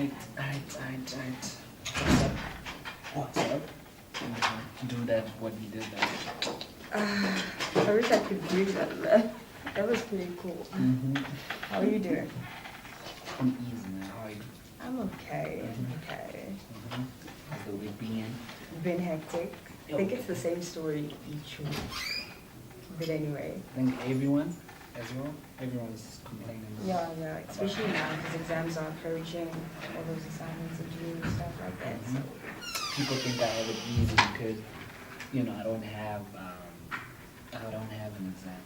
Alright. What's up? What's up? Do that, what you did there. I wish I could do that, man. That was pretty cool. How are you doing? I'm easy, man. How are you? I'm okay. Okay. How's the week been? Been hectic. I think it's the same story each week. But anyway. I think everyone as well. Everyone's complaining. Yeah, especially now because exams are approaching, all those assignments are due and stuff like that. So. People think I have it easy because, I don't have an exam.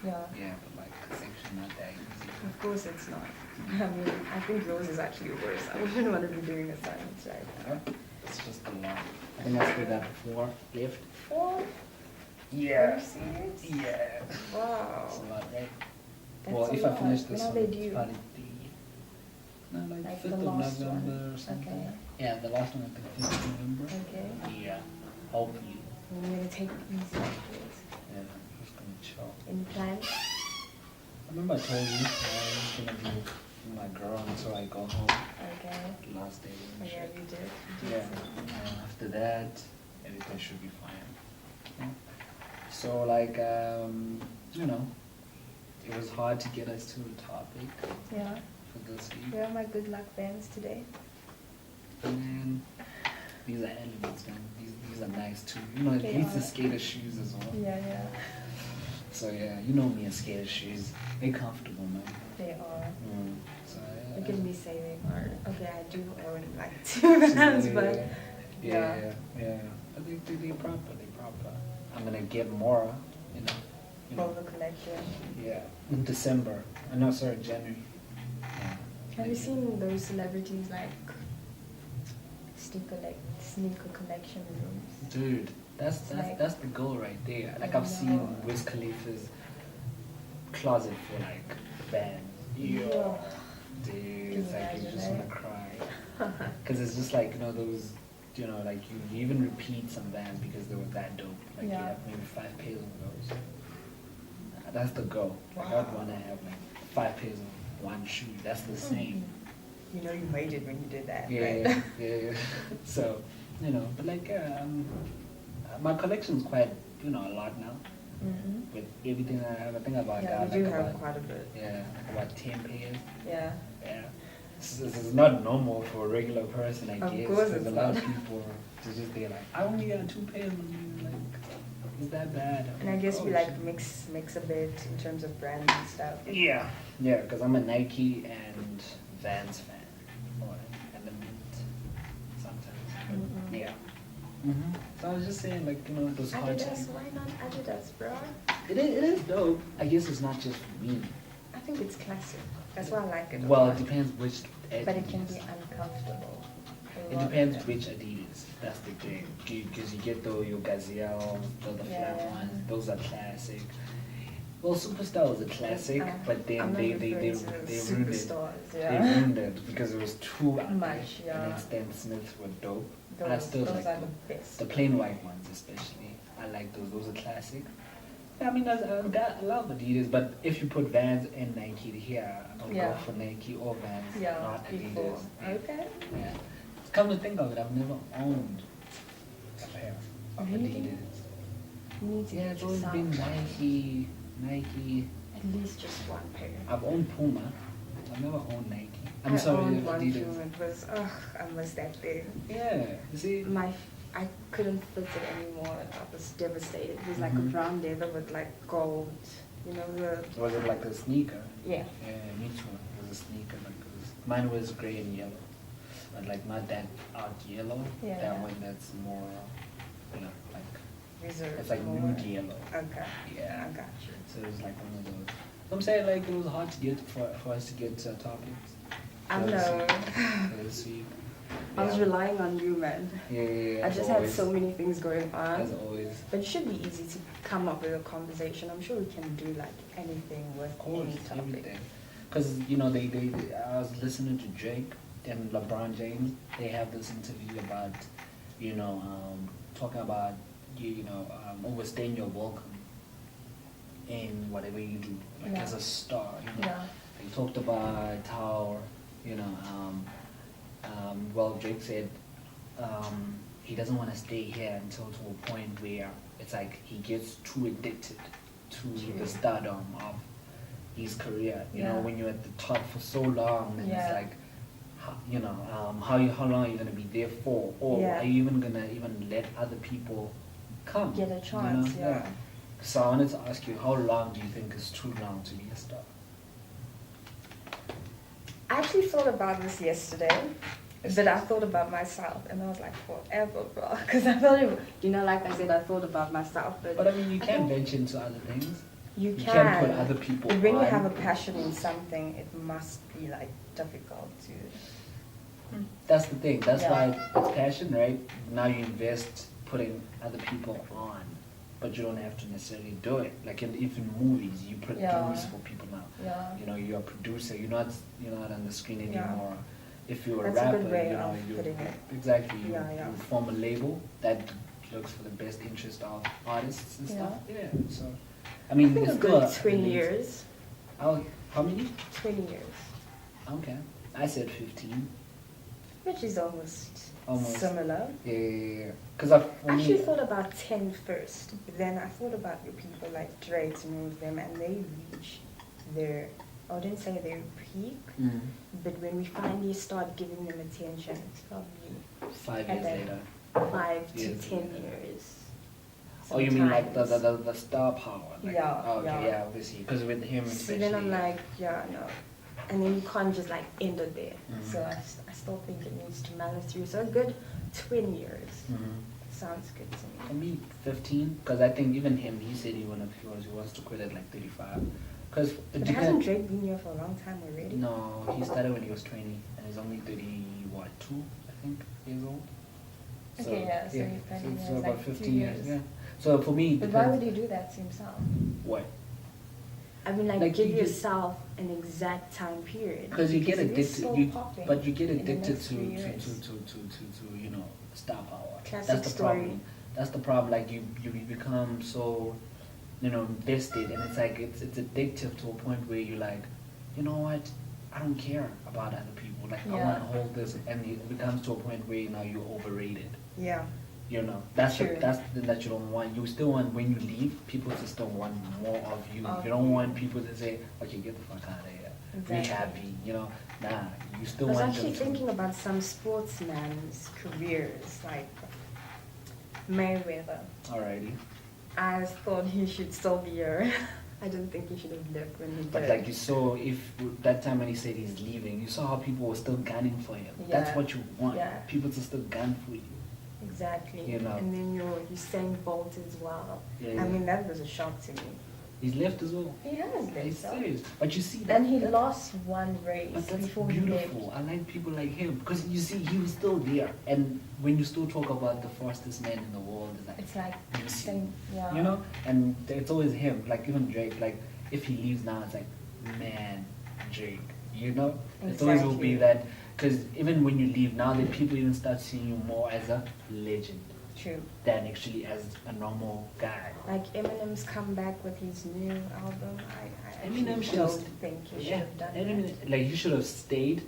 Yeah, but like it's actually not that easy. Of course it's not. I mean, I think yours is actually worse. I wouldn't want to be doing assignments right now. It's just a lot. I think I still got 4 left. 4? Yeah. Are you serious? Yeah. Wow. That's a lot, right? That's well, if I finish this one, one, it's probably like 5th of November or something. Okay. Yeah, the last one I think 5th of November. Okay. Yeah. Hopefully. We're going to take it easy afterwards. Yeah, I'm just going to chill. Any plans? I remember I told you I was going to be with my girl until I go home. Okay. Last day. Oh, yeah, you did. Yeah. And after that, everything should be fine. Yeah. So, like, it was hard to get us to the topic. Yeah. For this week. Where are my good luck bands today? Man, these are elements, man. These are nice too. These are skater shoes as well. Yeah. So yeah, you know me and skater shoes. They're comfortable, man. They are. So Look at me say they are. Okay, I do own like 2 bands, but yeah. I think they're proper. I'm gonna get more, Both the collection. Yeah, in December. No, sorry, January. Yeah. Have you seen those celebrities like sneaker collection rooms? Dude, that's the goal right there. Like I've seen Wiz Khalifa's closet for like bands. Yo, dude, it's like you just wanna cry. Cause it's just like those. Like you even repeat some bands because they were that dope. Like you have maybe 5 pairs of those. That's the goal. Like I'd want to have like 5 pairs of one shoe. That's the same. You made it when you did that. Yeah, right? yeah. So, but like my collection's quite, a lot now. With everything that I have, I think about you do have quite a bit. Yeah, like about 10 pairs. Yeah. Yeah. This is not normal for a regular person, I guess. Of course There's a lot of people they're like, I only got 2 pairs of you. Like, is that bad? And I guess we like mix a bit in terms of brands and stuff. Yeah, because I'm a Nike and Vans fan. Or Element sometimes. Yeah. So I was just saying, like, those hard Adidas, why not Adidas, bro? It is dope. I guess it's not just for me. I think it's classic. That's why I like it. Well, it depends which Adidas. But it can be uncomfortable. It depends which Adidas. That's the thing. Because you get your Gazelle, the flat ones. Those are classic. Well, Superstar was a classic, but then they ruined it. They ruined it because it was too much. Yeah. And then Stan Smiths were dope. Those like are the best. The plain white ones, especially. I like those. Those are classic. I mean, I love Adidas, but if you put Vans and Nike here, I'll go for Nike or Vans, not Adidas. Okay. Yeah. Come to think of it, I've never owned a pair of Adidas. Yeah, it's always been Nike. At least just one pair. I've owned Puma. I've never owned Nike. I owned one Adidas. Puma. It was, I miss that thing. Yeah, you see? I couldn't fit it anymore. I was devastated. It was like a brown leather with like gold. Was it like a sneaker? Yeah. Yeah, me too. It was a sneaker. Mine was gray and yellow. But like not that out yellow. Yeah. That one that's more, like reserved. It's like nude yellow. Okay. Yeah. I got you. So it was like one of those. I'm saying like it was hard to get for us to get topics. I know. This week. I was relying on you, man. Yeah. I just had so many things going on. As always. But it should be easy to come up with a conversation. I'm sure we can do like anything with any topic. Because I was listening to Drake and LeBron James. They have this interview about, talking about overstaying your welcome in whatever you do, as a star. They talked about how Well, Drake said he doesn't want to stay here until to a point where it's like he gets too addicted to the stardom of his career. You know, when you're at the top for so long, and it's like, how long are you gonna be there for, or are you even gonna let other people come? Get a chance, So I wanted to ask you, how long do you think is too long to be a star? I actually thought about this yesterday, but I thought about myself, and I was like, forever, bro. Because I thought, like I said, I thought about myself. But I mean, you can venture into other things. You can put other people But when on. you have a passion in something, it must be like difficult to. That's the thing. That's why it's passion, right? Now you invest putting other people on, but you don't have to necessarily do it. Like in movies, you produce for people now. Yeah. You know, you're a producer. You're not on the screen anymore. If you're That's a rapper, a good way of putting it. Exactly. You form a label that looks for the best interest of artists and stuff. Yeah. So, I mean, I think it's a good 20 years. How many? 20 years. Okay. I said 15. Which is almost similar. Yeah. Because I actually thought about 10 first, but then I thought about your people like Drake and all of them, and they reach their, I wouldn't say their peak, but when we finally start giving them attention, it's probably 5 years later. 5 to 10 years. Oh, you mean like the star power? Like, okay, obviously. Because with him, so then I'm like, no. And then you can't just like end it there. So I still think it needs to mellow through. So a good 20 years sounds good to me. For me, 15, because I think even him, he said he wants to quit at like 35. But hasn't Drake been here for a long time already? No, he started when he was 20, and he's only 2, I think, years old. So, so about 15 years. Yeah. So for me, but why would he do that to himself? What? I mean, like give yourself an exact time period. Because you get addicted, but you get addicted to star power. Classic That's the story. problem. That's the problem. Like you become so, invested, and it's like it's addictive to a point where you're like, you know what? I don't care about other people. Like I want to hold this, and it becomes to a point where now you're overrated. Yeah. That's the thing that you don't want. You still want, when you leave, people to still want more of you. You don't want people to say, okay, get the fuck out of here. Exactly. Be happy, Nah, you still want them to. I was actually thinking about some sportsmen's careers, like Mayweather. Alrighty. I thought he should still be here. I didn't think he should have left when he did. But like you saw, if that time when he said he's leaving, you saw how people were still gunning for him. Yeah. That's what you want. Yeah. People to still gun for you. Exactly. And then you're Usain Bolt as well. Yeah. I mean, that was a shock to me. He's left as well. He has left. He's serious. But you see that. And he lost one race before he left. Beautiful. I like people like him because you see, he was still there. And when you still talk about the fastest man in the world, it's like you see, and it's always him. Like even Drake. Like if he leaves now, it's like, man, Drake. Exactly. It always will be that. Because even when you leave now, then people even start seeing you more as a legend. True. Than actually as a normal guy. Like Eminem's come back with his new album. I Eminem don't think he should have done that. Like you should have stayed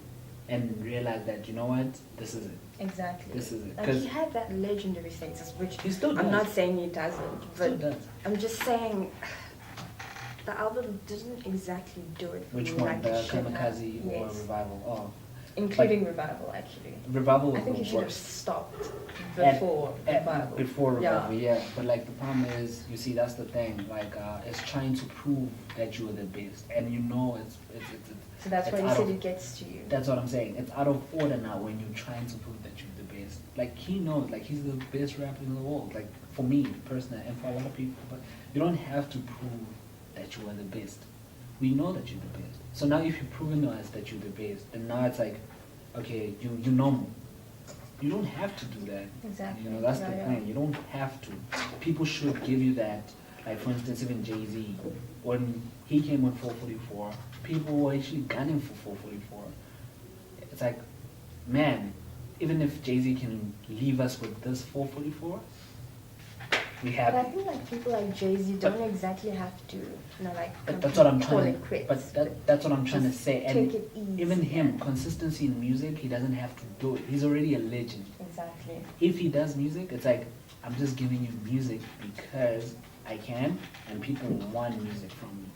and realized that, you know what, this is it. Exactly. This is it. Like he had that legendary status, which he still does. I'm not saying he doesn't, but still does. I'm just saying the album didn't exactly do it for Which me one, like the it should Kamikaze have. or Revival? Oh. Including Revival, actually. Revival was I think the you should have worst. stopped before Revival. Before Revival, yeah. But like the problem is, you see, that's the thing. Like it's trying to prove that you are the best, and it's. So that's why you said it gets to you. That's what I'm saying. It's out of order now when you're trying to prove that you're the best. Like he knows, like he's the best rapper in the world. Like for me personally, and for a lot of people, but you don't have to prove that you are the best. We know that you're the best. So now if you're proving to us that you're the best, then now it's like, okay, you know more. You don't have to do that. Exactly. That's the thing. You don't have to. People should give you that. Like for instance, even Jay-Z, when he came with 444, people were actually gunning for 444. It's like, man, even if Jay-Z can leave us with this 444, We But I have. think like people like Jay-Z don't exactly have to, like, But that's what I'm call trying it to. quits. That's what I'm trying to just say. And take it easy. even him, consistency in music, he doesn't have to do it. He's already a legend. Exactly. If he does music, it's like I'm just giving you music because I can, and people want music from me.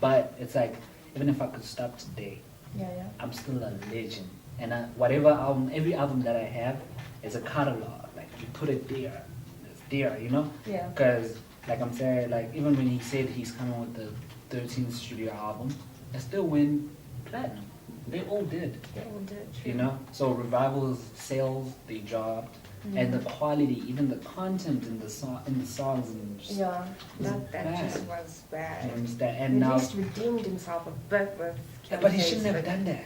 But it's like even if I could stop today, Yeah, yeah. I'm still a legend. And whatever album, every album that I have is a catalog. Like you put it there, it's there, you know? Yeah. Because like I'm saying, like even when he said he's coming with the 13th studio album, it still went platinum. They all did. They all did. You know, so Revival's sales they dropped, and the quality, even the content in the songs, and just, Yeah, was that bad. just was bad. You understand? And He now, at least redeemed himself a bit with. but he Kanye, shouldn't have but- done that.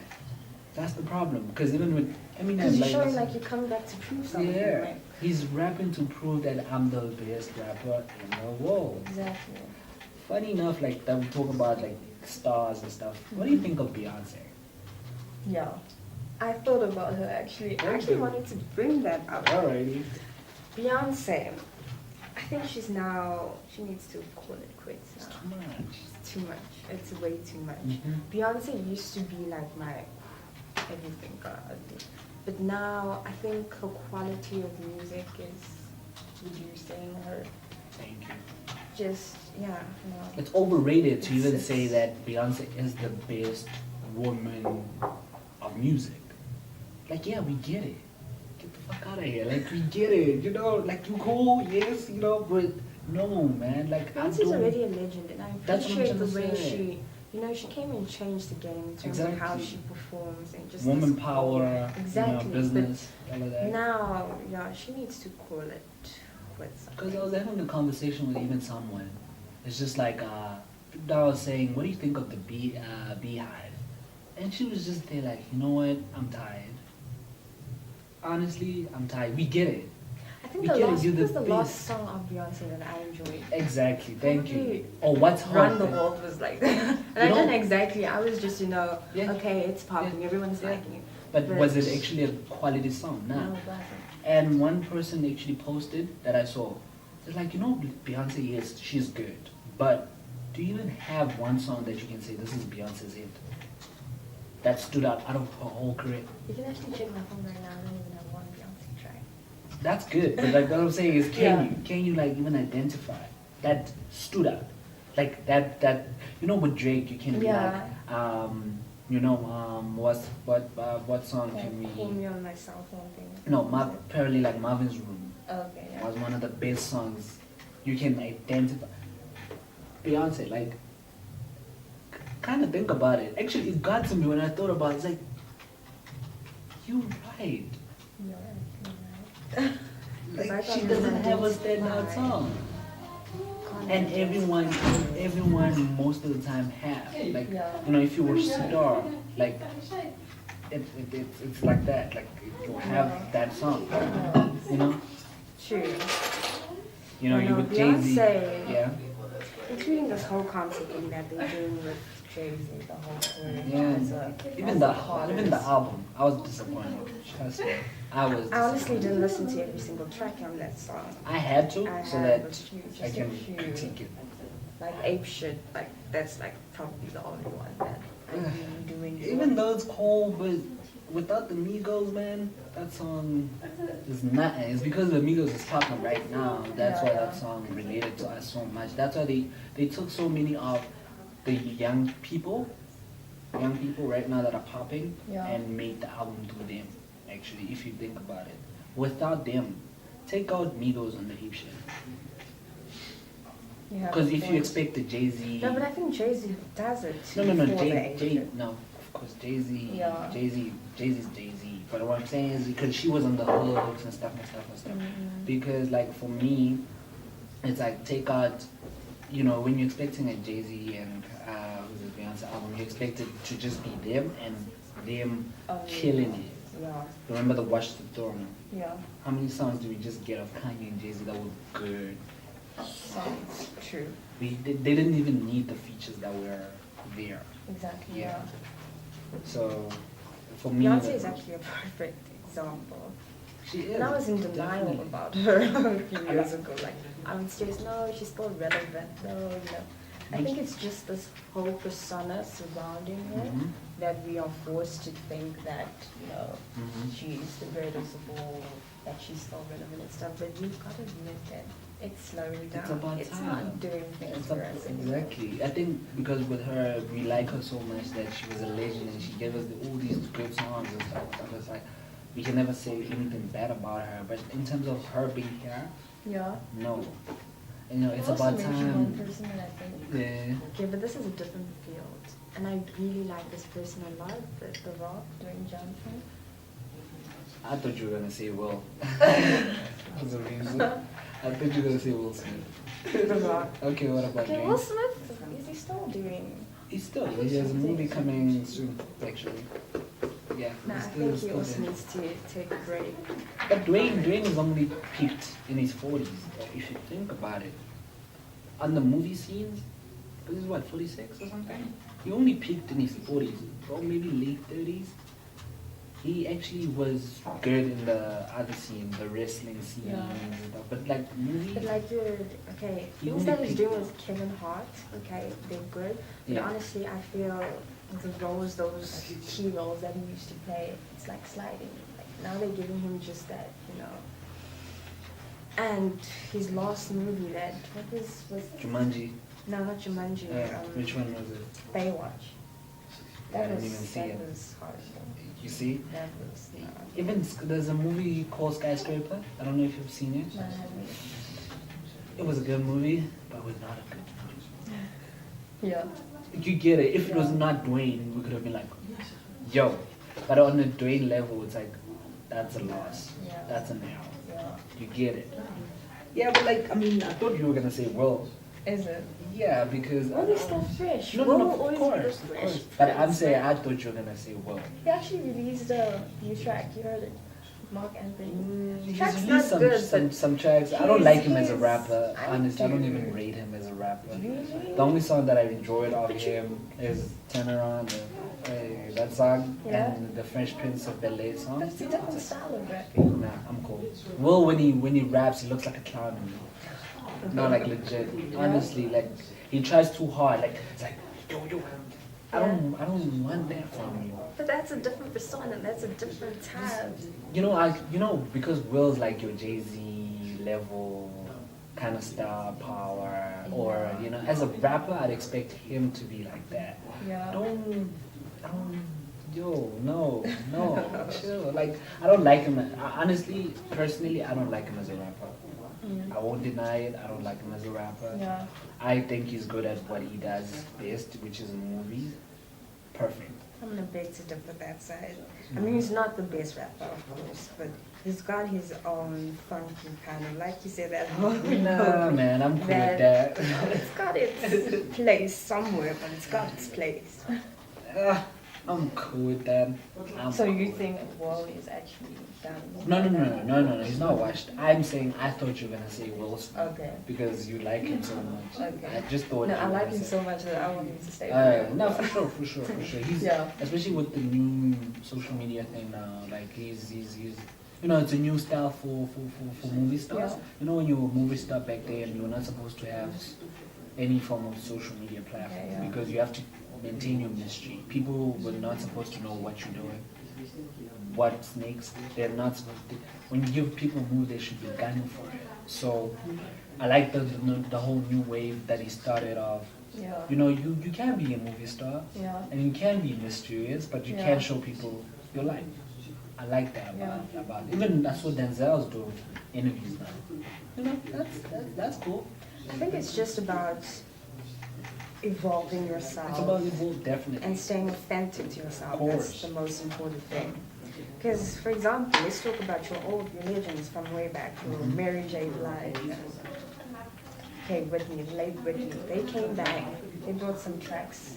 That's the problem. Because even with Because Eminem, you're showing like, like you're coming back to prove something. yeah, Like, he's rapping to prove that I'm the best rapper in the world. exactly. Funny enough, like that we talk about like stars and stuff. What do you think of Beyonce? Yeah. I thought about her actually. I actually wanted to bring that up. Alrighty. Beyonce. I think she needs to call it quits It's now. too much. It's too much. It's way too much. Mhm. Beyonce used to be like my everything girl. But now I think her quality of music is reducing her. Thank you. Just, yeah, no. It's overrated to even It's- say that Beyonce is the best woman of music. Like, yeah, we get it. Get the fuck out of here. Like, we get it. You know, like, you cool, yes, you know, but no, man. Like, I Beyonce's don't. already a legend, and I That's what I'm appreciate the trying to way say. she came and changed the game in terms of how Exactly. she performs and just Woman this power, whole- exactly. you know, business, all of But that. now, yeah, she needs to call it quits. Because I was having a conversation with even someone. It's just like, I was saying, what do you think of the Beehive? And she was just there like, you know what, I'm tired. Honestly, I'm tired. We get it. I think We the get it, last, you're the was the last best. song of Beyonce that I enjoyed. Exactly, thank you. Probably Oh, what's Run the hot? World was like that. And You I know- didn't exactly, I was just, Yeah. okay, it's popping, Yeah. everyone's Yeah. liking it. But was it actually a quality song? No, Nah. it wasn't. And one person actually posted that I saw. They're like, you know, Beyonce, yes, she's good. But do you even have one song that you can say this is Beyonce's hit? That stood out of her whole career? You can actually check my phone right now, I don't even have one Beyonce track. That's good. But like what I'm saying is, Yeah. can you like even identify that stood out? Like that you know with Drake you can be Yeah. like, what song can we? Call me on my cell phone thing. No, apparently like Marvin's Room Okay, yeah. was one of the best songs you can identify. Beyonce, like, kind of think about it. Actually, it got to me when I thought about it. It's like, you're right. You're right, you're right. 'Cause I Like, thought she you doesn't were have a identifying- standout song. And Can't everyone most of the time have. Like, Yeah. you know, if you were Star, like, it's like that. Like, you have that song, you know? True. You know, I you know, with Jay-Z. Beyonce- Yeah. Including this whole concert thing that they're doing with Jay-Z, the whole tour. Yeah. as a- Even as the a artist. even the album, I was disappointed. Trust me, I was. I honestly disappointed. didn't listen to every single track on that song. I had to I so had that a few, I just a can few. critique it. Like Ape Shit, like that's like probably the only one that I really do enjoy. Even though it's cold, but without the Migos, man, that song is nothing. It's because the Migos is popping right now. That's why that song related to us so much. That's why they took so many of the young people right now that are popping Yeah. and made the album through them. Actually, if you think about it, without them, take out Migos on the Ape Shit. Yeah, Because of if you course. expect the Jay-Z. No, but I think Jay-Z does it too. No, for the Ape Jay, Shit. no, of course, Jay-Z, Yeah. Jay's Jay-Z. But what I'm saying is because she was on the hooks and stuff. Mhm. Because like for me, it's like take out, you know, when you're expecting a Jay-Z and who's it, Beyonce album, you expect it to just be them and them Oh, killing it. Yeah, Remember the Watch the Throne? yeah. How many songs do we just get of Kanye and Jay-Z that were good? Sounds true. They didn't even need the features that were there. Exactly, Yeah. yeah. So for me, Beyonce is actually a perfect example. she is. And I was in denial definitely. about her a few years ago. Like, I would say, no, she's still relevant. No, you know. I think it's just this whole persona surrounding her that we are forced to think that, you know, she's the greatest of all, that she's still relevant and stuff. But you've got to admit that it's slowing down. It's about It's time. not doing things for us anymore. Exactly. I think because with her, we like her so much that she was a legend and she gave us all these good songs and stuff. So it's like, we can never say anything bad about her. But in terms of her being here, Yeah. no. You know, it's I'll also about mention time. one person that I think. Yeah. Okay, but this is a different field, and I really like this person a lot. The Rock, Dwayne Johnson. I thought you were gonna say Will. That's a reason. I thought you were gonna say Will Smith. The Rock. Okay, what about Okay, James? Will Smith, is he still doing? He has a movie coming soon, actually. Yeah, No, I he's think he still also there. needs to take a break. But Dwayne is only peaked in his 40s, if you think about it. On the movie scenes, this is what, 46 or something? He only peaked in his 40s, or maybe late 30s. He actually was good in the other scene, the wrestling scenes Yeah. and stuff. But like movie, But like okay, He things only that he's picked- doing with Kevin Hart, okay, they're good. But Yeah. honestly, I feel the roles, those key roles that he used to play, it's like sliding. Like now they're giving him just that, you know. And his last movie, what was Jumanji. no, not Jumanji. Which one was it? Baywatch. I That didn't was even see that it. was horrible. You see? That was Even there's a movie called Skyscraper. I don't know if you've seen it. no, I haven't. It was a good movie, but it was not a good movie. Yeah. You get it. If it was Yeah. not Dwayne, we could have been like, yo. But on the Dwayne level, it's like, that's a loss. Yeah. That's an L. Yeah. You get it. Yeah, but like, I mean, I thought you were gonna say Will. Is it? Yeah, because. Well, he's still fresh. No, Will no, will of always be course, the of fresh course. But I'm prince, saying, right? I thought you were gonna say Will. He actually released a new track. You heard it? Mark Anthony. He's Track's released not good, some, but some tracks. I don't like him as a he's- rapper. I Honestly, I don't do. even rate him as a rapper. Really? The only song that I enjoyed of him is Turn Around, that song, Yeah. and the French Prince of Bel-Air song. That's a different style of rapping. Nah, I'm cool. Will, when he raps, he looks like a clown to me. No, like legit. Honestly, like he tries too hard. Like it's like yo. I don't want that from you. But that's a different persona. That's a different type. Because Will's like your Jay-Z level kind of star power, or as a rapper, I'd expect him to be like that. Yeah. No, chill. Like, I don't like him. Honestly, personally, I don't like him as a rapper. I won't deny it. I don't like him as a rapper. Yeah. I think he's good at what he does best, which is movies. Perfect. I'm gonna beg to differ that side. I mean, he's not the best rapper, of course, but he's got his own funky kind of, like you said, that whole Nah, man, I'm cool with that. It's got its place somewhere, but it's got its place. I'm cool with that. So you think Will is actually done? No, he's not washed. I'm saying I thought you were gonna say Will Smith Okay. because you like him so much. Okay. I just thought. No, you I were like gonna him say- so much that I want him to stay forever. No, for sure. He's Yeah. especially with the new social media thing now. Like he's it's a new style for movie stars. Yeah. You know, when you were a movie star back then, you were not supposed to have any form of social media platform Okay, yeah. because you have to maintain your mystery. People were not supposed to know what you're doing, what's next. They're not supposed to. When you give people a move, they should be gunning for it. So I like the whole new wave that he started off. Yeah. You can be a movie star, Yeah. and you can be mysterious, but you Yeah. can show people your life. I like that about even that's what Denzel's doing with interviews now. That's cool. I think it's just about evolving yourself. It's about evolve, definitely. And staying authentic to yourself. Of course. That's the most important thing. Because, for example, let's talk about your legends from way back, your Mary J. Blige, okay, Whitney, late Whitney. They came back, they brought some tracks,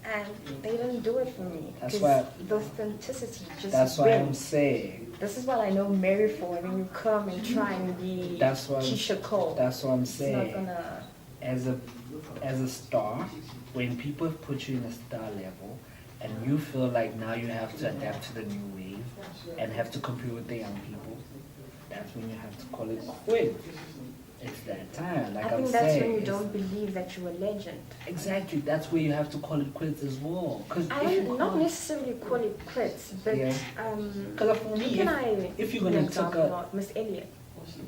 and they didn't do it for me. That's 'Cause why- the authenticity just That's why I'm wins. saying. This is what I know Mary for, and then you come and try and be That's what Keisha Cole. That's what I'm It's not saying. gonna. As a star, when people put you in a star level, and you feel like now you have to adapt to the new wave and have to compete with the young people, that's when you have to call it quits. It's that time. Like I I'm think that's saying, when you it's- don't believe that you're a legend. exactly. That's where you have to call it quits as well. Because I would not necessarily call it quits, but Yeah. 'Cause for me, can I if you're an gonna take example a, of Miss Elliott?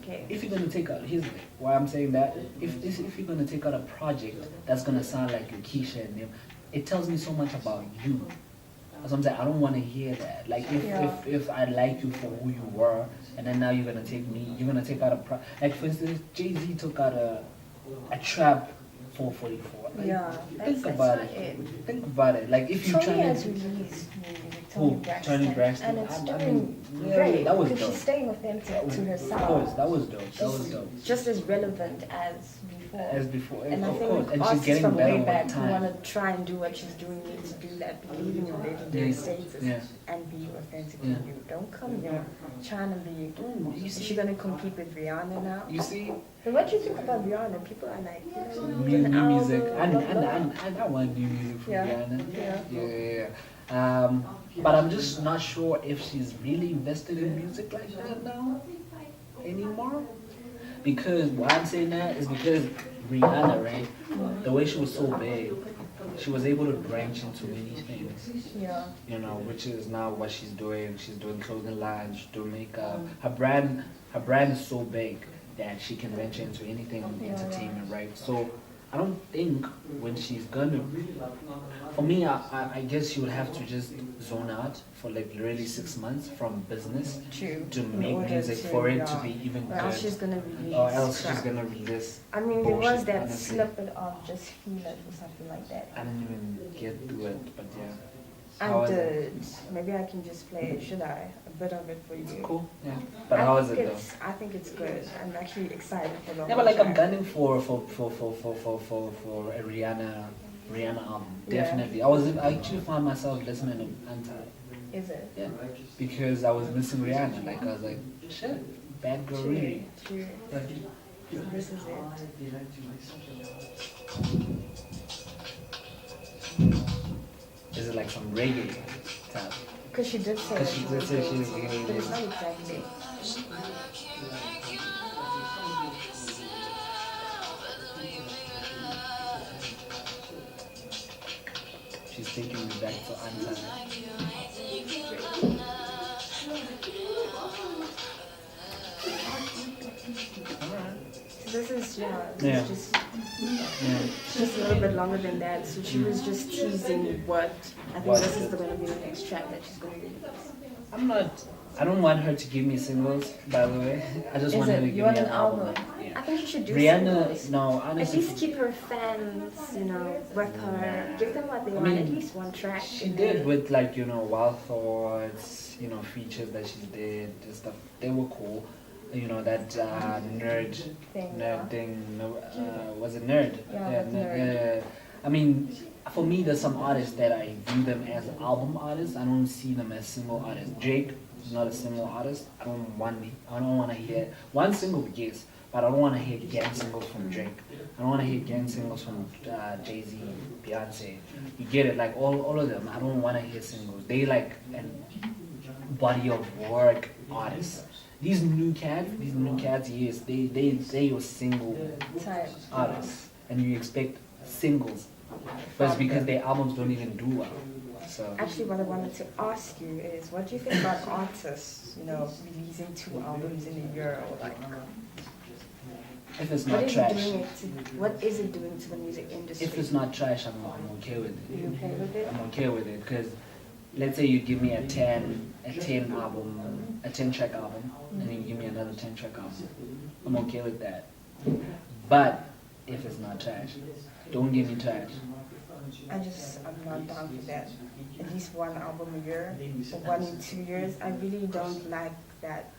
Okay. if you're gonna take out, here's why I'm saying that. If you're gonna take out a project that's gonna sound like your Keisha and them, it tells me so much about you. That's what I'm saying. I don't want to hear that. Like if I like you for who you were, and then now you're gonna take out a like for instance, Jay-Z took out a trap 444. Like, Yeah, think that's about not it. it. Think about it. Like if you Tony try has to. released music, Who? Toni Braxton? and it's I doing mean, yeah, great that was because dope. she's staying authentic to Of herself. course, that was dope. That was dope. Just as relevant as before. As before, And I of think course, and she's artists getting from better way with back who time. want to try and do what she's doing need to do that, believe in your legendary Yeah. status Yeah. and be authentic Yeah. to you. Don't come here trying to be. You Is see- she gonna compete with Rihanna now? You see, But what do you think about Rihanna? People are like, you know, new an music. album, blah, blah. I want new music from Yeah. Rihanna. Yeah. Yeah. But I'm just not sure if she's really invested in music like that now anymore. Because why I'm saying that is because Rihanna, right? The way she was so big, she was able to branch into many things. Yeah. You know, which is now what she's doing. She's doing clothing lines, she's doing makeup. Her brand is so big that she can venture into anything in entertainment, right? So I don't think when she's gonna, for me, I guess she would have to just zone out for like really 6 months from business True. to In make order music to, for it to yeah. be even Or else good. she's gonna release. Or else crap. she's gonna release. I mean, there was bullshit, that honestly. snippet of Just Feel It or something like that. I didn't even get to it, but yeah. I How is it? did. Maybe I can just play it. Should I? A bit of it for you. It's cool, yeah. But how is it though? I think it's good. I'm actually excited for the Yeah, whole but like I'm track. gunning for a Rihanna album. Yeah. Definitely. I actually found myself listening to Anti. Is it? Yeah. Because I was missing Rihanna. Like I was like, shit, bad girl Riri. True. Like, This is it. is it like some reggae type? Because she did say Because she did say she was But it's reggae. not exactly. She's taking me back to Anti. This is, Yeah. just Yeah. it's just a little bit longer than that. So she was just teasing what I think What this is is it? going to be the next track that she's going to release. I don't want her to give me singles, by the way. I just Is want her to it? give You me want an album? Yeah. I think you should do Rihanna, singles. no, At honestly. least keep her fans, with her. Give them what they want. At least one track. She and did then- with like, Wild Thoughts, features that she did and stuff. They were cool. That nerd Thing, nerd yeah. thing. Was it nerd? Yeah, Nerd. Yeah. I mean, for me, there's some artists that I view them as album artists. I don't see them as single artists. Drake is not a single artist. I don't want to hear one single, yes, but I don't want to hear gang singles from Drake. I don't want to hear gang singles from Jay-Z, Beyonce. You get it? Like all of them. I don't want to hear singles. They like a body of work artists. These new cats, yes, they were single Type. artists, and you expect singles, but it's because their albums don't even do well. So Actually, what I wanted to ask you is, what do you think about artists, releasing 2 albums in a year, or like, if it's what not is trash, it doing what is it doing to the music industry? if it's not trash, I'm okay with it. You okay with it? I'm okay with it because let's say you give me a 10 track album, and then you give me another 10 track album. I'm okay with that. But if it's not trash, don't give me trash. I'm not down for that. At least 1 album a year, or 1 in 2 years. I really don't like that.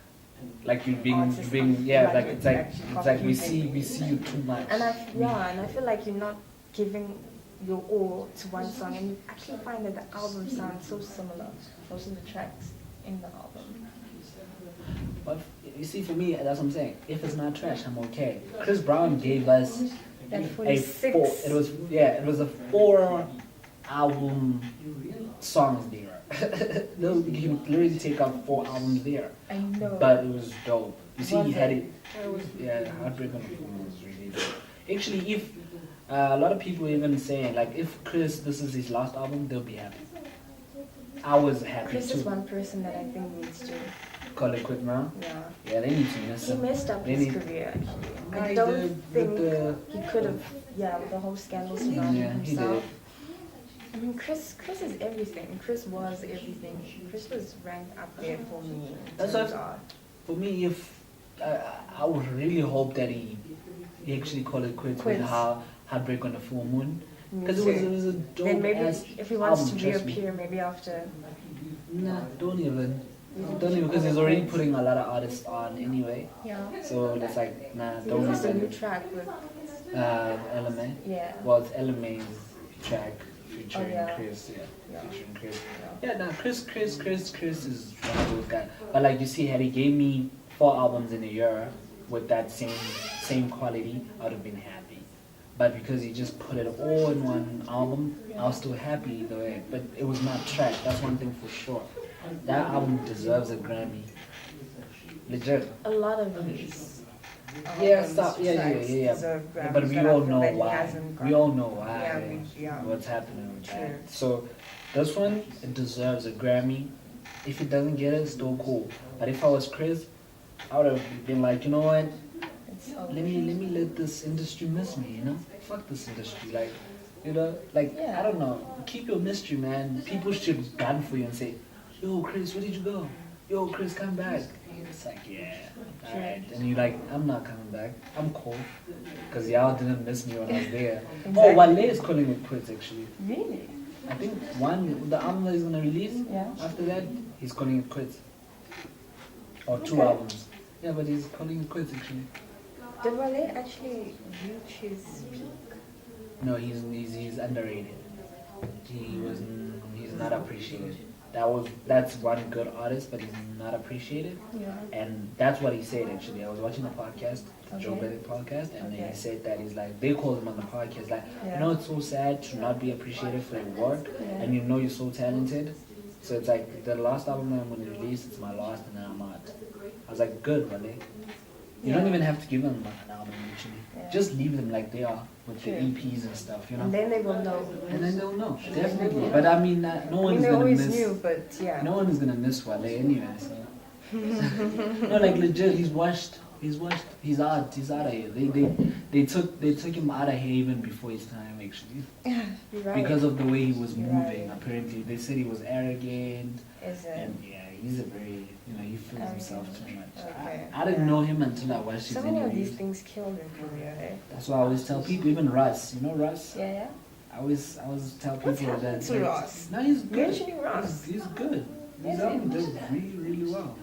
Like you being, Artists yeah, like like it's it's like we confusing. see you too much. And I feel like you're not giving your all to one song, and you actually find that the album sounds so similar. Most of the tracks in the album. But you see, for me, that's what I'm saying. If it's not trash, I'm okay. Chris Brown gave us That a 46. It was a 4 album songs there. No, you can literally take out 4 albums there. I know. But it was dope. You see, Was he had it? it. Yeah, Heartbreak on the Full Moon was really dope. Actually, if a lot of people even saying like, if Chris this is his last album, they'll be happy. I was happy Chris too. is one person that I think needs to. Call it quit now. Yeah. Yeah, they need to miss He him. messed up They his need- career actually. No, I he don't did think with the- he could have. Yeah, with the whole scandal surrounding Yeah, he himself. did. I mean, Chris is everything. Chris was everything. Chris was ranked up there for me. in That's terms what- of- For me, if I would really hope that he actually call it quits with Quits. Heartbreak on the Full Moon, Me because too. it was a dope Then maybe ass if he wants album, to trust me. reappear, maybe after. Nah, don't even because he's already putting a lot of artists on anyway. Yeah. So it's like nah, He don't released a new even. track with. LMA. Yeah. Well, it's LMA's track featuring yeah. Chris. Yeah, Yeah. featuring Chris. Yeah. Yeah, nah, Chris is one of those guys. But like you see, had he gave me 4 albums in a year with that same quality, I would have been happy. But because he just put it all in one album, I was still happy either way. But it was not trash. That's one thing for sure. That album deserves a Grammy. Legit. A lot of these. Yeah, stop. Yeah. But we all know why. We all know why. Yeah. What's happening with True. that. So this one, it deserves a Grammy. If it doesn't get it, still cool. But if I was Chris, I would have been like, you know what? It's Let this industry miss me, you know? Fuck this industry. Like, you know, like, Yeah. I don't know. Keep your mystery, man. People should gun for you and say, yo, Chris, where did you go? Yo, Chris, come back. It's like, yeah, alright. And you're like, I'm not coming back. I'm cool. Because y'all didn't miss me when I was there. Oh, Wale is calling it quits, actually. Really? I think the album that he's going to release, Yeah. after that, he's calling it quits. Or 2 Okay. albums. Yeah, but he's calling it quits, actually. Did Wale actually reach his peak? No, he's underrated. He's not appreciated. That's one good artist, but he's not appreciated. Yeah. And that's what he said actually. I was watching a podcast, the Joe Okay. Budden podcast, and Okay. he said that he's like, they called him on the podcast like, Yeah. you know, it's so sad to not be appreciated for your work, Yeah. and you know you're so talented. So it's like the last album I'm gonna release, it's my last, and then I'm out. I was like, good, Wale. You don't Yeah. even have to give them an album actually. Yeah. Just leave them like they are with the True. EPs and stuff, you know. And then they will know. And then they'll know, Then definitely. they will But know. I mean, no I one's mean, they gonna always miss. knew, but yeah. No one is gonna miss Wale anyway. So. No, like legit, he's washed. He's out of here. They took him out of here even before his time actually, You're right. because of the way he was You're moving. right. Apparently, they said he was arrogant, Is it? and yeah, he's a very he feels himself too much. Okay. I didn't know him until I watched his So many of these interviews. things kill their career, eh? That's why I always tell people, even Russ. You know Russ? Yeah, yeah. I always tell people What's happened that. to Ross? No, he's good. Mentioning Ross. He's good. His Is album he? did really well.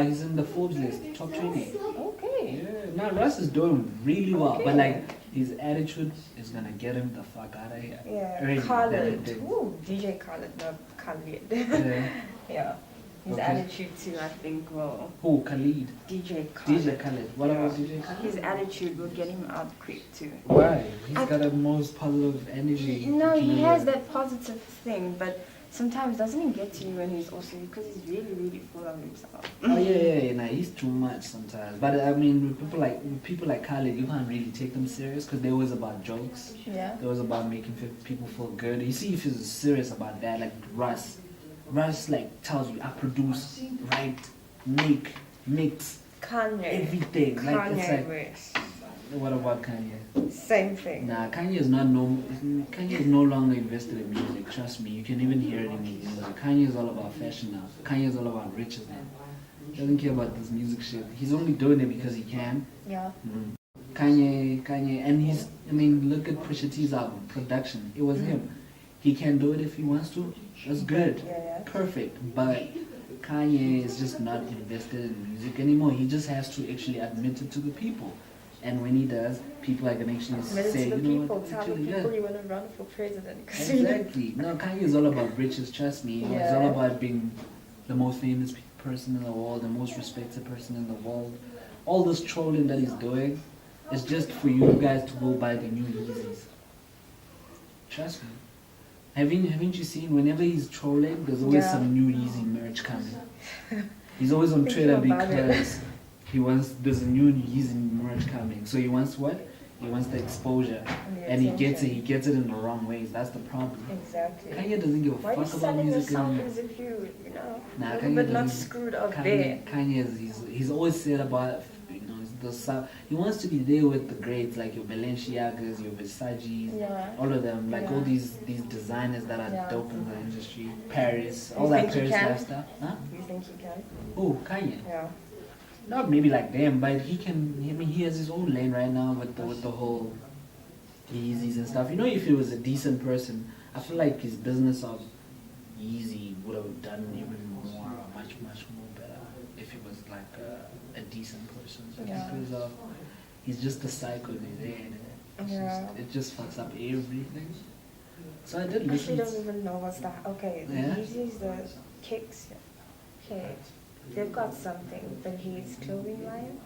He's in the Forbes list, top 20. Okay. Yeah, now Russ is doing really well, but Okay. like his attitude is gonna get him the fuck out of here. Yeah. Already, Khaled. did. Ooh, DJ Khaled, not Khalid. Yeah. Yeah. His Okay. attitude too, I think, will. Who? Khalid. DJ Khaled. DJ Khaled. What Yeah. about DJ Khaled? His attitude will get him out quick too. Why? He's I- got the most positive energy. No, you he can has ever- that positive thing, but sometimes doesn't he get to you when he's also because he's really full of himself. Oh yeah. Nah, he's too much sometimes. But I mean, with people like Khaled, you can't really take them serious because they're always about jokes. Yeah. It was about making people feel good. You see, if he's serious about that, like Russ like tells you, I produce, write, make, mix, Kanye. everything. Like it's Kanye like, West. what about Kanye? Same thing. Nah, Kanye is no longer invested in music. Trust me, you can even hear it in his music. Kanye is all about fashion now. Kanye is all about riches now. He doesn't care about this music shit. He's only doing it because he can. Yeah. Kanye, and look at Pusha T's album, production. It was him. He can do it if he wants to. That's good. Yeah. Perfect. But Kanye is just not invested in music anymore. He just has to actually admit it to the people. And when he does, people are gonna actually Admit it say, to the you know people. what, Tell the actually, people yeah. you want to run for president. Exactly. No, Kanye is all about riches, trust me. It's Yeah. all about being the most famous person in the world, the most respected person in the world. All this trolling that he's doing is just for you guys to go buy the new Yeezys. Trust me. Haven't you seen whenever he's trolling, there's always some new Yeezy merch coming. He's always on Twitter because there's a new Yeezy merch coming. So he wants what? He wants the exposure, and he gets it in the wrong ways. That's the problem. Exactly. Kanye doesn't give a fuck about music. Why are you selling your song as if you know, but not screwed up there? Kanye he's always said about, you know, he wants to be there with the greats like your Balenciagas, your Versace's, all of them, like all these designers that are dope in the industry. Paris, all that Paris lifestyle. Huh? You think he can? Oh, Kanye. Yeah. Not maybe like them, but he can. I mean, he has his own lane right now with the whole Yeezys and stuff. You know, if he was a decent person, I feel like his business of Yeezy would have done even more, much more better if he was like a decent person. But because he's just a psycho there. It just fucks up everything. So I did listen. I actually don't even know what's that. Okay, the Yeezys, the kicks. Okay. They've got something, but his clothing line,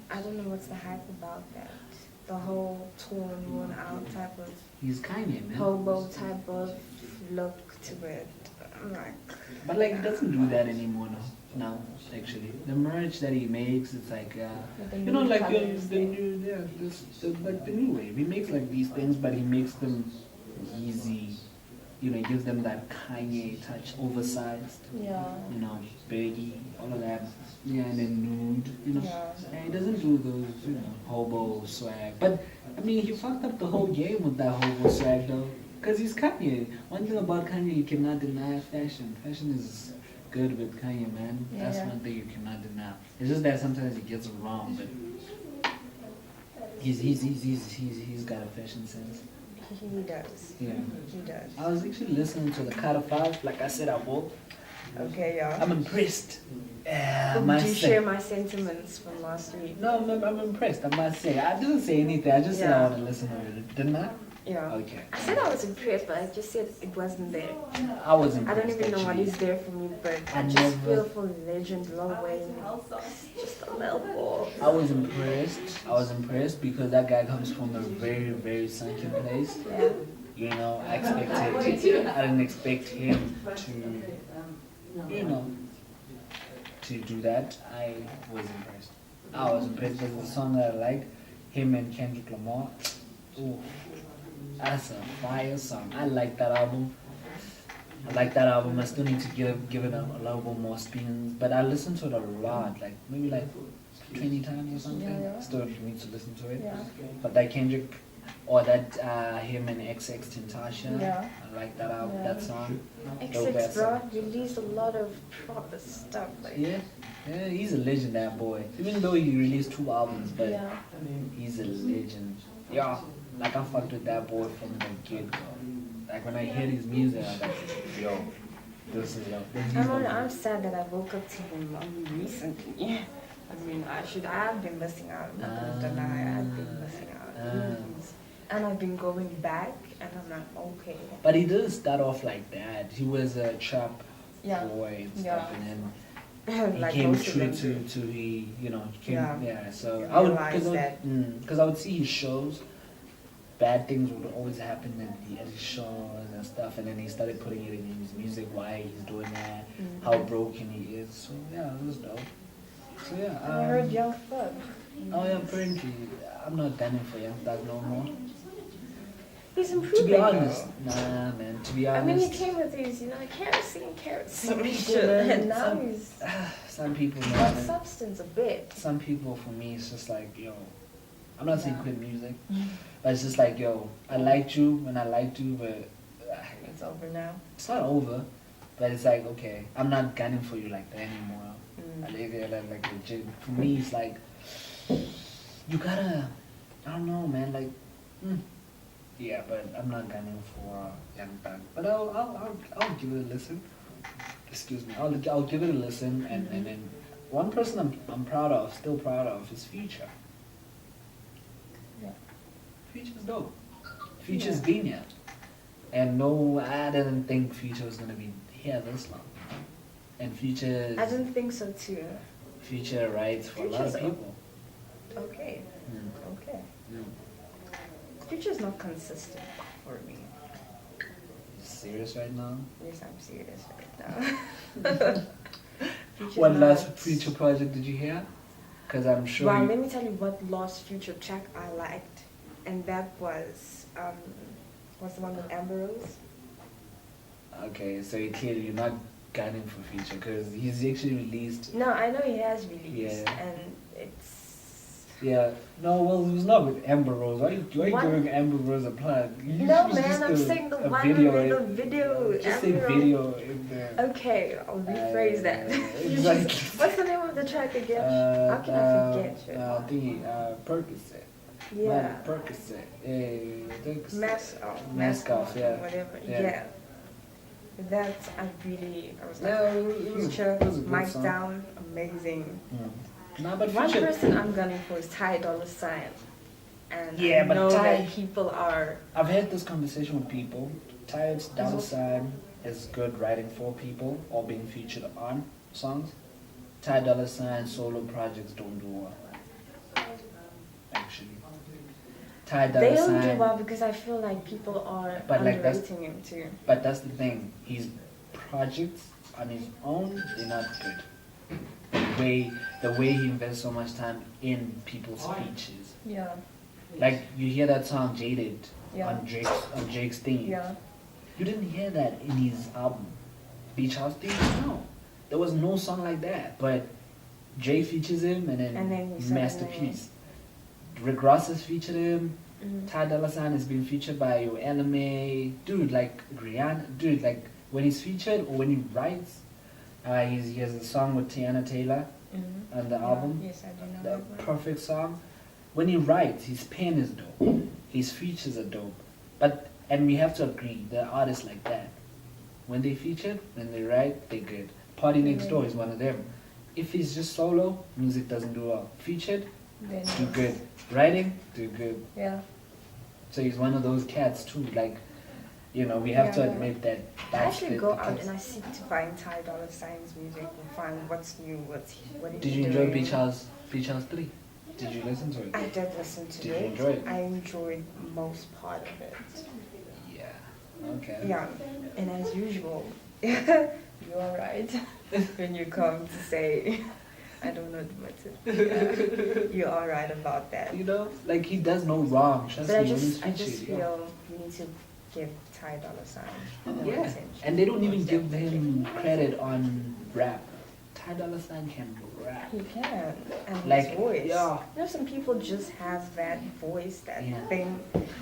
I don't know what's the hype about that. The whole torn, worn out type of... He's Kanye, man. Hobo type of look to it. I'm like... But like, he doesn't do that anymore now, actually. The merch that he makes, it's like, you know, like the new wave. He makes like these things, but he makes them easy. You know, he gives them that Kanye touch, oversized. Yeah. You know, baggy, all of that. Yeah, and then nude. You know, and he doesn't do those, you know, hobo swag. But I mean, he fucked up the whole game with that hobo swag, though, because he's Kanye. One thing about Kanye, you cannot deny fashion. Fashion is good with Kanye, man. That's one thing you cannot deny. It's just that sometimes he gets it wrong, but he's got a fashion sense. He does. Yeah. He does. I was actually listening to the Carter V, like I said I will. Okay, yeah. I'm impressed. Did you share my sentiments from last week? No, I'm impressed, I must say. I didn't say anything, I just said I want to listen to it, didn't I? Yeah. Okay. I said I was impressed, but I just said it wasn't there. I was impressed. I don't even know what is there for me, but I just feel for legend, Lil Wayne, just a little more. I was impressed because that guy comes from a very, very sunken place. Yeah. You know, I didn't expect him to, you know, to do that. I was impressed with the song that I like, him and Kendrick Lamar. Ooh. That's a fire song. I like that album. I still need to give it a little bit more spins. But I listen to it a lot, like maybe like 20 times or something. Yeah. Still need to listen to it. Yeah. But that Kendrick or that him and XX Tentasha, I like that album, that song. XX bro released a lot of proper stuff. Like. Yeah, he's a legend, that boy. Even though he released 2 albums, but he's a legend. Yeah. Like, I fucked with that boy from the get-go. Like, when I hear his music, I'm like, yo, this is I'm sad that I woke up to him recently. I mean, I've been missing out. I'm not gonna deny, I've been missing out. And I've been going back, and I'm like, okay. But he didn't start off like that. He was a trap boy and stuff, and then he like came true to he, you know, so because I would see his shows. Bad things would always happen at his shows and stuff, and then he started putting it in his music, why he's doing that, how broken he is. So yeah, it was dope. So yeah. I heard Young Thug. Oh yeah, apparently I'm not gunning for Young Thug no more. He's improving. To be honest, nah, man. To be honest. I mean, he came with these, you know, carrots, and now he's. Some people, man. Got substance a bit. Some people, for me, it's just like, yo. I'm not saying quit music, but it's just like, yo, I liked you when I liked you, but it's over now. It's not over, but it's like, okay, I'm not gunning for you like that anymore. Like legit. For me, it's like, you gotta, I don't know, man, like, yeah, but I'm not gunning for Young Thug. But I'll give it a listen. Excuse me, I'll give it a listen, and then one person I'm still proud of, is Future. Future's dope. Future's been here. And no, I didn't think Future was going to be here this long. And Future... I didn't think so too. Future writes for a lot of people. Okay. Okay. Future's not consistent for me. serious right now? Yes, I'm serious right now. What last Future project did you hear? Because I'm sure. Well, let me tell you what last Future track I liked, and that was what's the one with Amber Rose? Okay, so you're not gunning for Future because he's actually released. No, I know he has released, and it's. Yeah, no, well, it was not with Amber Rose. Why are you giving Amber Rose a plug? No, man, I'm saying the one video with the video. Just say video in there. Okay, I'll rephrase that. Exactly. What's the name of the track again? How can I forget it? Percocet. Yeah. Percocet. Mask off, yeah. Whatever. Yeah. That I was like, yeah, Future, Mic song. Down, amazing. No, but One Future, person I'm gunning for is Ty Dolla $ign. And yeah, I but know Ty, that people are... I've had this conversation with people. Ty Dolla $ign is good writing for people or being featured on songs. Ty Dolla $ign solo projects don't do well. Actually. Ty Dolla $ign... They don't do well because I feel like people are underrating him too. But that's the thing. His projects on his own, they're not good. The way he invests so much time in people's speeches. Yeah. Like you hear that song Jaded Yeah. on Drake's theme. Yeah. You didn't hear that in his album. Beach House theme? No. There was no song like that. But Jay features him and then Masterpiece. Rick Ross has featured him. Ty Dolla $ign has been featured by your LMA. Dude, like Rihanna. Dude, like when he's featured or when he writes, he has a song with Tiana Taylor on the album. Yes, I do know The that one. perfect song. When he writes, his pen is dope. His features are dope. And we have to agree, there are artists like that. When they feature, when they write, they're good. Party Next Door is one of them. If he's just solo, music doesn't do well. Featured, do good. Writing, do good. Yeah. So he's one of those cats too. Like, we have to admit that. I actually go out and I seek to find Ty Dolla $ign's music and find what's new, what Did you enjoy Beach House 3? Did you listen to it? I did listen to it. Did you enjoy it? I enjoyed most part of it. Yeah. Okay. Yeah, and as usual, you're right when you come to say, I don't know what to. You are right about that. Like he does no wrong. Trust But me, I just feel you need to give Ty Dolla $ign more attention. And they don't even give him credit on rap. Ty Dolla $ign can rap. He can, and like, his voice. Yeah. Some people just have that voice, that thing.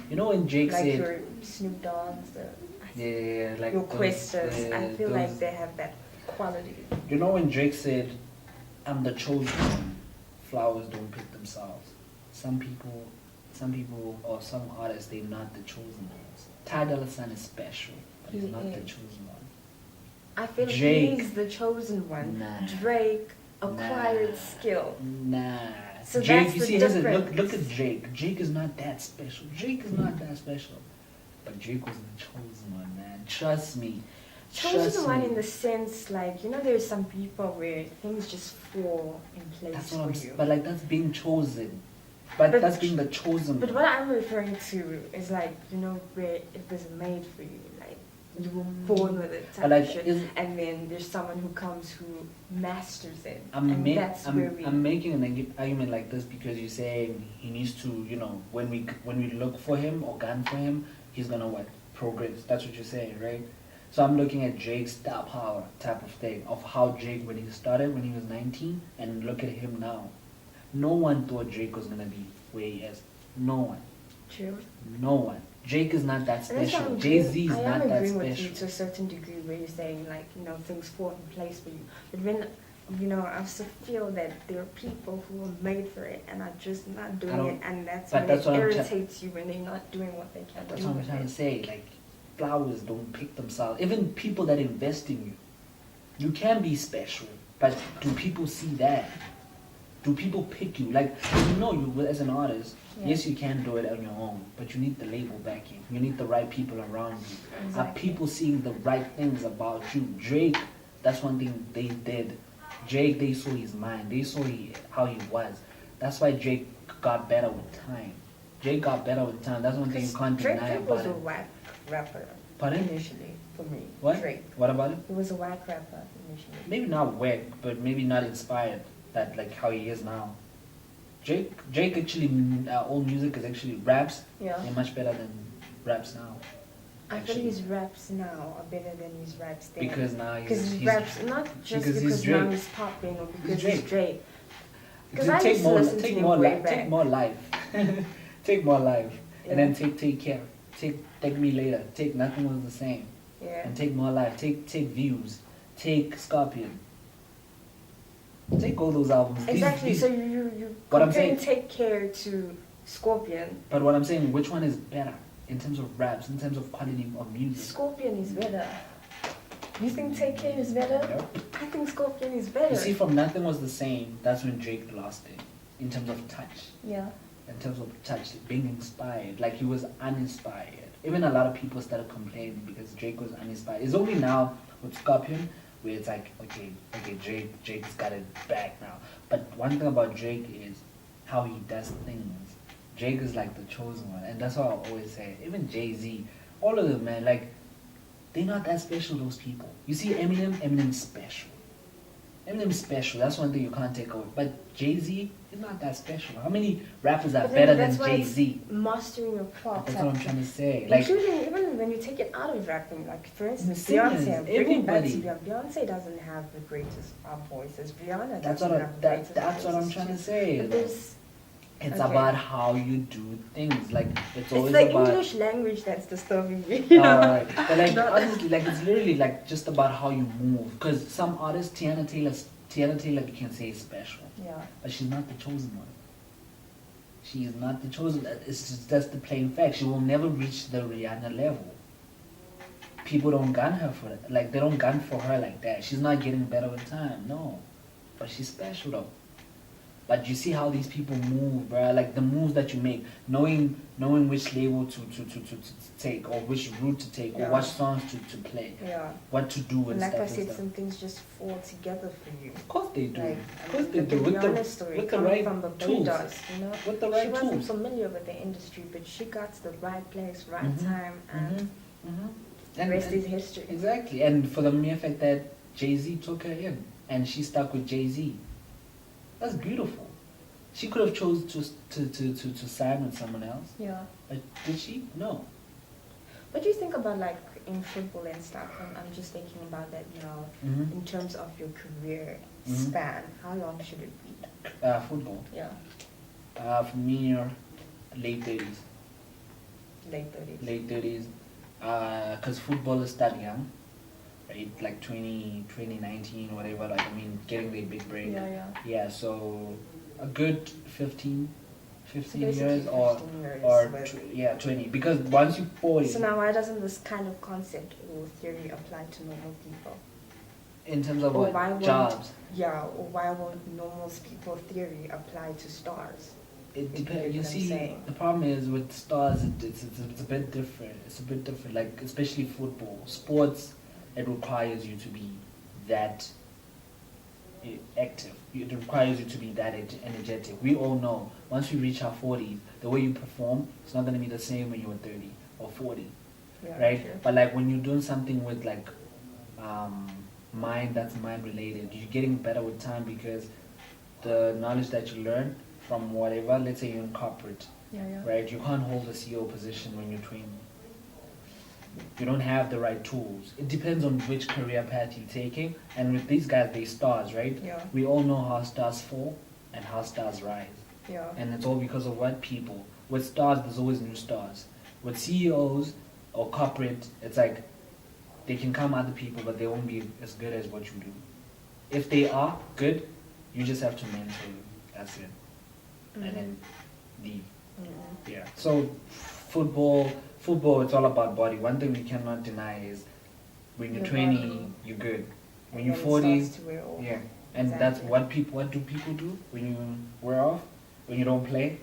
When Drake like said, your Snoop Dogg's, like your Questas. I feel like they have that quality. When Drake said, "I'm the chosen one," flowers don't pick themselves. Some people or some artists, they're not the chosen ones. Ty Dolla $ign is special, but he's not the chosen one. I feel he's the chosen one. Nah. Drake acquired skill. Nah. So Drake, that's you see, the difference. look at Drake. Drake is not that special. But Drake was the chosen one, man. Trust me. Chosen one in the sense, like, there's some people where things just fall in place for you. But like that's being chosen. But that's being the chosen But one. what I'm referring to is like, where it was made for you. Like, you were born with it, type of shit. And then there's someone who comes who masters it. I'm making an argument like this because you're saying he needs to, when we look for him or gun for him, he's gonna progress. That's what you're saying, right? So I'm looking at Drake's star power type of thing, of how Drake, when he started, when he was 19, and look at him now. No one thought Drake was gonna be where he is. No one. True. No one. Drake is not that special. Jay-Z is not that special. I am agreeing with you to a certain degree where you're saying, like, things fall in place for you. But when, I also feel that there are people who are made for it and are just not doing it, and that's when it irritates you when they're not doing what they can do. That's what I'm trying to say. Like, flowers don't pick themselves. Even people that invest in you, you can be special, but do people see that? Do people pick you? Like, you as an artist, yes, you can do it on your own, but you need the label backing. You need the right people around you. Exactly. Are people seeing the right things about you? Drake, that's one thing they did. Drake, they saw his mind. They saw how he was. That's why Drake got better with time. Drake got better with time. That's one thing you can't deny Drake about was a it. whack rapper. Pardon? Initially. for me. What? Drake. What about it? He was a whack rapper initially. Maybe not whack, but maybe not inspired that like how he is now. Drake actually, old music is actually raps. Yeah. They're much better than raps now. I feel his raps now are better than his raps then. Because now he's raps not just because now he's popping or because he's Drake. Because I used to listen to him way back. Take more life. Take more life. Yeah. And then take care. Take me later. Take nothing was the same. Yeah. And take more life. Take views. Take Scorpion. Take all those albums. Exactly. So you comparing Take Care to Scorpion. But what I'm saying, which one is better in terms of raps, in terms of quality of music? Scorpion is better. You think Take Care is better? Yep. I think Scorpion is better. You see, from Nothing Was the Same, that's when Drake lost it. In terms of touch. Yeah. In terms of touch, being inspired. Like, he was uninspired. Even a lot of people started complaining because Drake was uninspired. It's only now with Scorpion where it's like, okay, Drake's got it back now. But one thing about Drake is how he does things. Drake is like the chosen one. And that's what I always say. Even Jay-Z, all of them, man, like, they're not that special, those people. You see Eminem's special. Eminem's special. That's one thing you can't take away. But Jay-Z is not that special. How many rappers are better than Jay-Z? Mastering your craft. That's what I'm trying to say. Like, including even when you take it out of rapping, like for instance, singers, Beyonce. everybody. Beyonce doesn't have the greatest voices. Rihanna that's doesn't have the greatest that's what I'm trying to say. It's about how you do things. Like it's always like about English language that's disturbing me. Alright, but like honestly, like it's literally like just about how you move. Because some artists, Tiana Taylor, you can say is special. Yeah. But she's not the chosen one. She is not the chosen. It's just that's the plain fact. She will never reach the Rihanna level. People don't gun her for it. Like they don't gun for her like that. She's not getting better with time. No, but she's special though. But you see how these people move, bro. Like the moves that you make, knowing which label to take, or which route to take, or what songs to play, what to do and like stuff. I said, some things just fall together for you. Of course they do. Like, of course they do. With the right tools. You know? With the right she tools. wasn't familiar with the industry, but she got to the right place, right time, and the rest is history. Exactly. And for the mere fact that Jay-Z took her in, and she stuck with Jay-Z. That's beautiful. She could have chose to sign with someone else. Yeah. But did she? No. What do you think about like in football and stuff? I'm just thinking about that now. In terms of your career span, how long should it be? Football. Yeah. For me, late 30s. Late 30s. Late 30s. Because football is that young. Right, like 2019, whatever, like, I mean, getting the big break. Yeah, so a good 15 years or 20. Because once you 40... So now why doesn't this kind of concept or theory apply to normal people? In terms of what? Jobs? Yeah, or why won't normal people theory apply to stars? It depends. You see, the problem is with stars, it's a bit different. It's a bit different, like, especially football. Sports... It requires you to be that active. It requires you to be that energetic. We all know, once you reach our 40s, the way you perform, it's not going to be the same when you're 30 or 40, right? Sure. But like when you're doing something with like mind related, you're getting better with time because the knowledge that you learn from whatever, let's say you're in corporate, right? You can't hold a CEO position when you're 20. You don't have the right tools. It depends on which career path you're taking. And with these guys, they stars, right? Yeah. We all know how stars fall and how stars rise. Yeah. And it's all because of what people. With stars, there's always new stars. With CEOs or corporate, it's like they can come other people, but they won't be as good as what you do. If they are good, you just have to mentor them. That's it. And then leave. Yeah. So football, it's all about body. One thing we cannot deny is when you're 20, you're good. When you're 40, yeah. And that's what do people do when you wear off? When you don't play?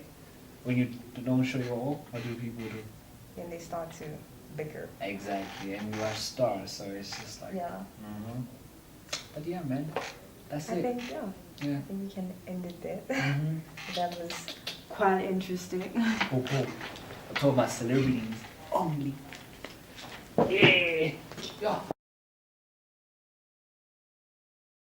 When you don't show your all? What do people do? Then they start to bicker. Exactly. And you are stars, so it's just like... Yeah. But yeah, man. That's it. I think we can end it there. That was quite interesting. Cool. I talk about celebrities only. Yeah. Yeah.